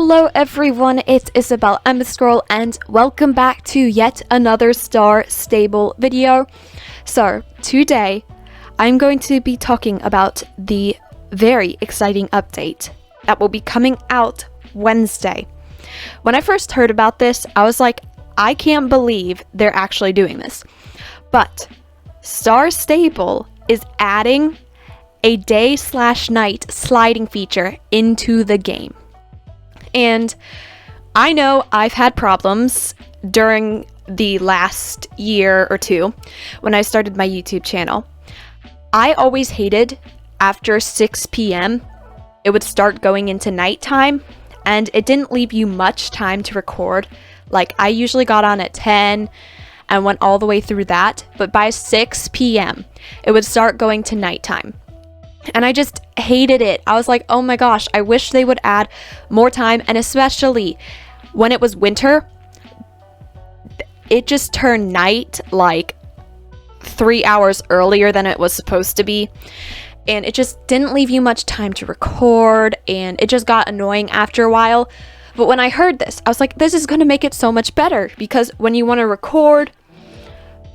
Hello everyone, it's Isabel Emberscroll and welcome back to yet another Star Stable video. So today I'm going to be talking about the very exciting update that will be coming out Wednesday. When I first heard about this, I was like, I can't believe they're actually doing this. But Star Stable is adding a day/night sliding feature into the game. And I know I've had problems during the last year or two when I started my YouTube channel. I always hated after 6 p.m. it would start going into nighttime and it didn't leave you much time to record. Like I usually got on at 10 and went all the way through that, but by 6 p.m. it would start going to nighttime. And I just hated it. I was like, oh my gosh, I wish they would add more time. And especially when it was winter, it just turned night like 3 hours earlier than it was supposed to be. And it just didn't leave you much time to record. And it just got annoying after a while. But when I heard this, I was like, this is going to make it so much better. Because when you want to record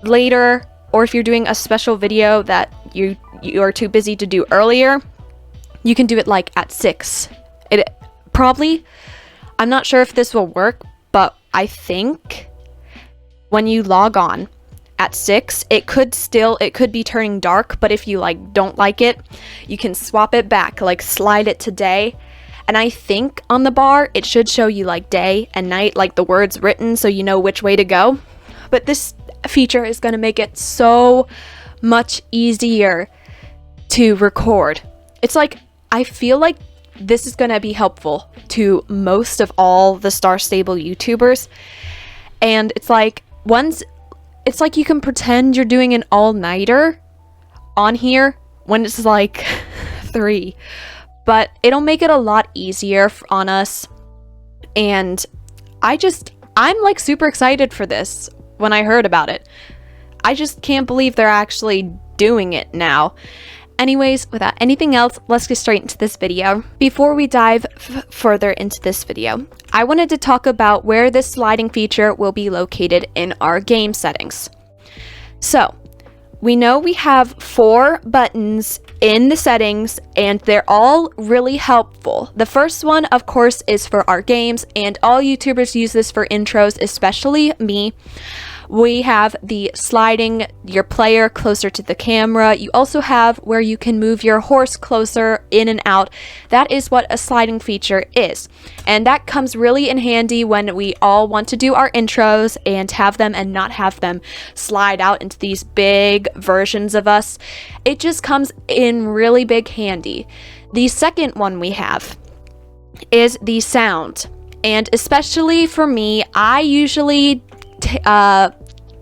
later, or if you're doing a special video that you are too busy to do earlier, you can do it like at 6. It probably, I'm not sure if this will work, but I think when you log on at 6, it could be turning dark, but if you like don't like it, you can swap it back, like slide it to day. And I think on the bar, it should show you like day and night, like the words written, so you know which way to go. But this feature is going to make it so much easier to record. It's like, I feel like this is going to be helpful to most of all the Star Stable YouTubers. And it's like, you can pretend you're doing an all-nighter on here when it's like 3. But it'll make it a lot easier on us. And I'm like super excited for this when I heard about it. I just can't believe they're actually doing it now. Anyways, without anything else, let's get straight into this video. Before we dive further into this video, I wanted to talk about where this sliding feature will be located in our game settings. So, we know we have 4 buttons in the settings and they're all really helpful. The first one, of course, is for our games, and all YouTubers use this for intros, especially me. We have the sliding your player closer to the camera. You also have where you can move your horse closer in and out. That is what a sliding feature is. And that comes really in handy when we all want to do our intros and have them and not have them slide out into these big versions of us. It just comes in really big handy. The second one we have is the sound. And especially for me, I usually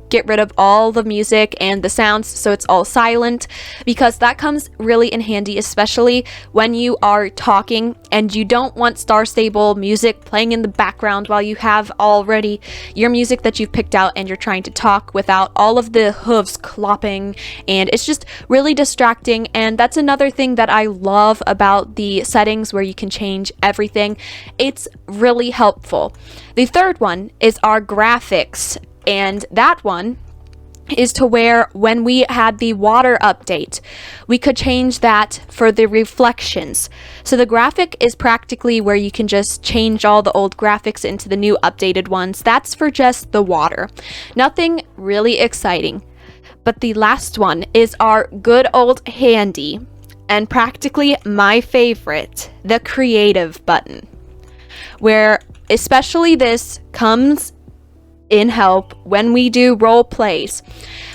get rid of all the music and the sounds so it's all silent, because that comes really in handy, especially when you are talking and you don't want Star Stable music playing in the background while you have already your music that you've picked out and you're trying to talk without all of the hooves clopping, and it's just really distracting. And that's another thing that I love about the settings where you can change everything. It's really helpful. The third one is our graphics. And that one is to where when we had the water update, we could change that for the reflections. So the graphic is practically where you can just change all the old graphics into the new updated ones. That's for just the water. Nothing really exciting. But the last one is our good old handy and practically my favorite, the creative button, where especially this comes in help when we do role plays.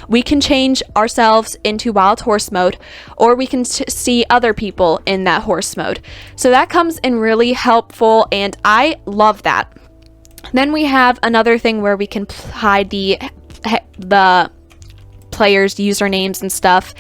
We can change ourselves into wild horse mode, or we can see other people in that horse mode. So that comes in really helpful, and I love that. Then we have another thing where we can hide the players' usernames and stuff.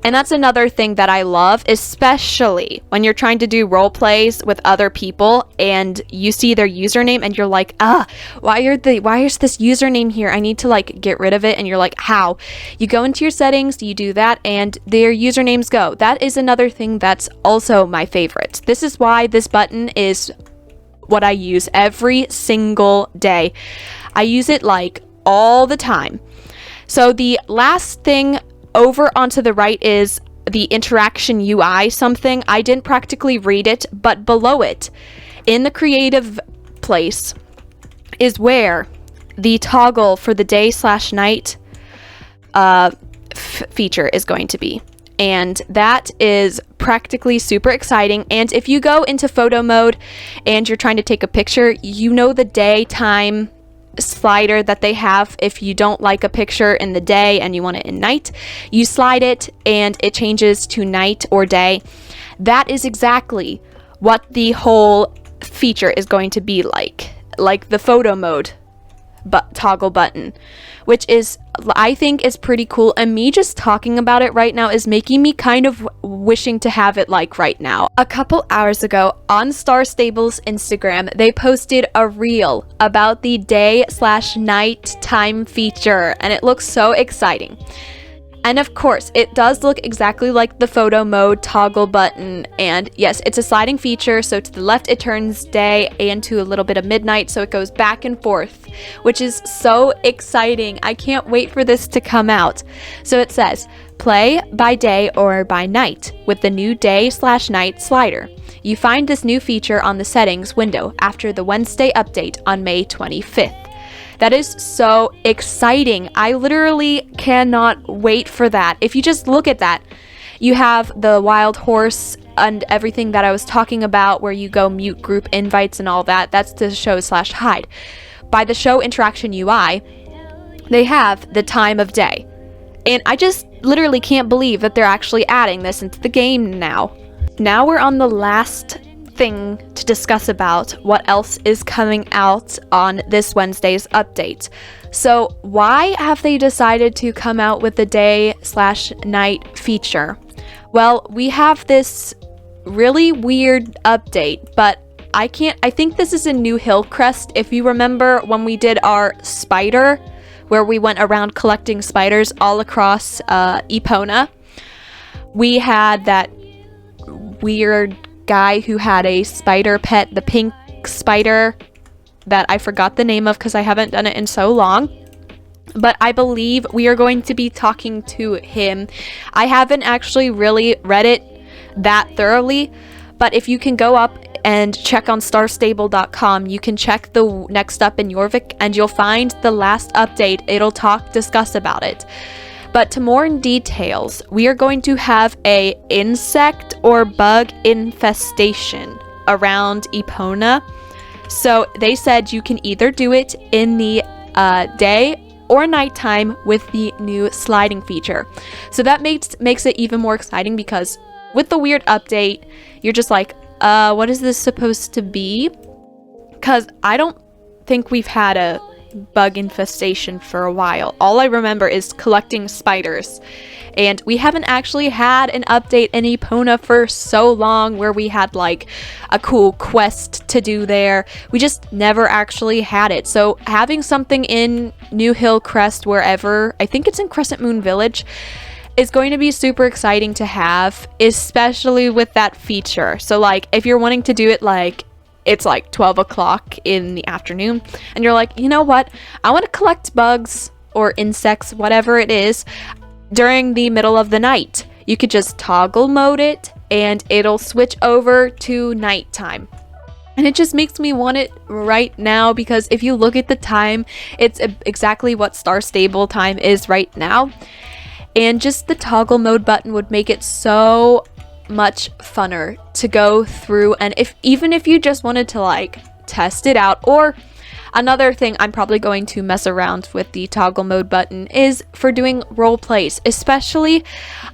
And that's another thing that I love, especially when you're trying to do role plays with other people and you see their username and you're like, why is this username here? I need to like get rid of it. And you're like, how? You go into your settings, you do that, and their usernames go. That is another thing that's also my favorite. This is why this button is what I use every single day. I use it like all the time. So the last thing over onto the right is the interaction UI something. I didn't practically read it, but below it, in the creative place, is where the toggle for the day/night feature is going to be. And that is practically super exciting. And if you go into photo mode and you're trying to take a picture, you know the daytime slider that they have. If you don't like a picture in the day and you want it in night, you slide it and it changes to night or day. That is exactly what the whole feature is going to be like the photo mode toggle button, which is, I think, is pretty cool. And me just talking about it right now is making me kind of wishing to have it like right now. A couple hours ago on 𝓷𝓷 Instagram, they posted a reel about the day/night time feature, and it looks so exciting. And of course, it does look exactly like the photo mode toggle button. And yes, it's a sliding feature. So to the left, it turns day and to a little bit of midnight. So it goes back and forth, which is so exciting. I can't wait for this to come out. So it says, play by day or by night with the new day/night slider. You find this new feature on the settings window after the Wednesday update on May 25th. That is so exciting. I literally cannot wait for that. If you just look at that, you have the wild horse and everything that I was talking about where you go mute group invites and all that. That's the show/hide. By the show interaction UI, they have the time of day. And I just literally can't believe that they're actually adding this into the game now. Now we're on the last thing to discuss about what else is coming out on this Wednesday's update. So why have they decided to come out with the day/night feature? Well, we have this really weird update, but I think this is a new hill crest. If you remember when we did our spider, where we went around collecting spiders all across Epona, we had that weird guy who had a spider pet, the pink spider that I forgot the name of because I haven't done it in so long. But I believe we are going to be talking to him. I haven't actually really read it that thoroughly, but if you can go up and check on 𝓷𝓷.com, you can check the next up in Jorvik and you'll find the last update. It'll discuss about it. But to more in details, we are going to have a insect or bug infestation around Epona. So they said you can either do it in the day or nighttime with the new sliding feature. So that makes it even more exciting because with the weird update, you're just like, what is this supposed to be? Because I don't think we've had a bug infestation for a while. All I remember is collecting spiders, and we haven't actually had an update in Epona for so long where we had like a cool quest to do there. We just never actually had it. So having something in New Hill Crest, wherever, I think it's in Crescent Moon Village, is going to be super exciting to have, especially with that feature. So like if you're wanting to do it like it's like 12 o'clock in the afternoon and you're like, you know what, I want to collect bugs or insects, whatever it is, during the middle of the night. You could just toggle mode it and it'll switch over to nighttime. And it just makes me want it right now because if you look at the time, it's exactly what 𝓷𝓷 time is right now. And just the toggle mode button would make it so much funner to go through. And even if you just wanted to like test it out, or another thing I'm probably going to mess around with the toggle mode button is for doing role plays. Especially,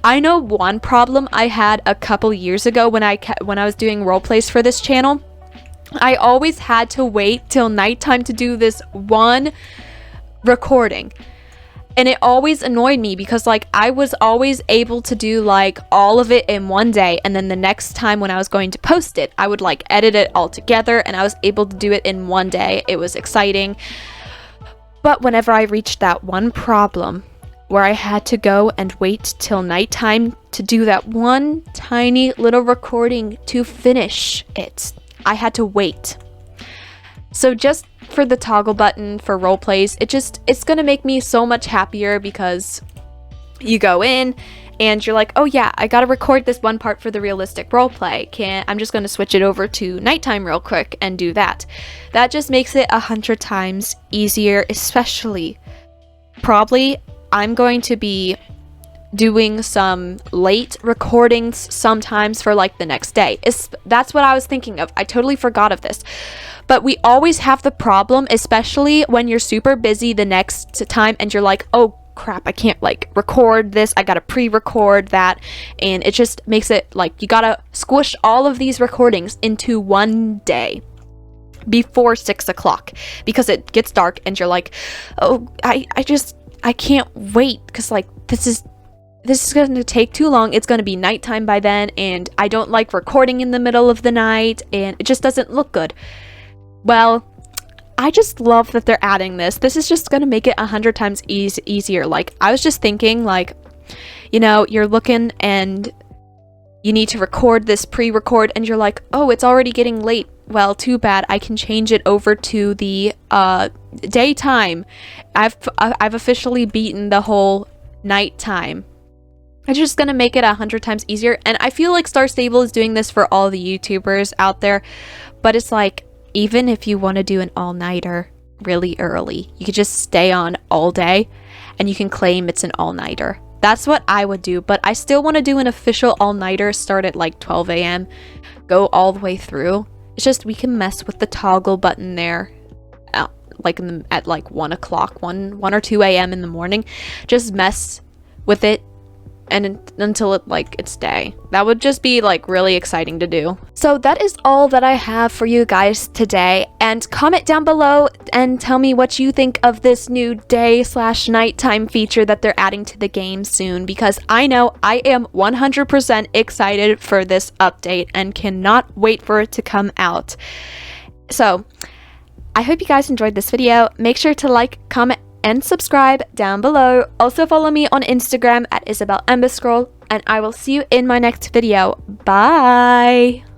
I know one problem I had a couple years ago when I was doing role plays for this channel. I always had to wait till nighttime to do this one recording. And it always annoyed me because like I was always able to do like all of it in one day, and then the next time when I was going to post it, I would like edit it all together and I was able to do it in one day. It was exciting. But whenever I reached that one problem where I had to go and wait till nighttime to do that one tiny little recording to finish it, I had to wait. So just for the toggle button for role plays, it's gonna make me so much happier because you go in and you're like, oh yeah, I gotta record this one part for the realistic role play. I'm just gonna switch it over to nighttime real quick and do that. That just makes it 100 times easier, especially probably I'm going to be doing some late recordings sometimes for like the next day. That's what I was thinking of. I totally forgot of this. But we always have the problem, especially when you're super busy the next time and you're like, oh crap, I can't like record this, I gotta pre-record that, and it just makes it like you gotta squish all of these recordings into one day before 6 o'clock because it gets dark and you're like, oh, I can't wait because like this is going to take too long. It's going to be nighttime by then, and I don't like recording in the middle of the night, and it just doesn't look good. Well, I just love that they're adding this. This is just going to make it 100 times easier. Like, I was just thinking, like, you know, you're looking and you need to record this pre-record, and you're like, oh, it's already getting late. Well, too bad. I can change it over to the daytime. I've officially beaten the whole nighttime. It's just gonna make it 100 times easier, and I feel like Star Stable is doing this for all the YouTubers out there, but it's like, even if you want to do an all-nighter really early, you could just stay on all day, and you can claim it's an all-nighter. That's what I would do, but I still want to do an official all-nighter, start at like 12 a.m., go all the way through. It's just we can mess with the toggle button there, like at like 1 o'clock, 1 or 2 a.m. in the morning. Just mess with it and until it's day. That would just be like really exciting to do. So that is all that I have for you guys today, and comment down below and tell me what you think of this new day/nighttime feature that they're adding to the game soon, because I know I am 100% excited for this update and cannot wait for it to come out. So I hope you guys enjoyed this video. Make sure to like, comment, and subscribe down below. Also follow me on Instagram at Isabel Emberscroll, and I will see you in my next video. Bye!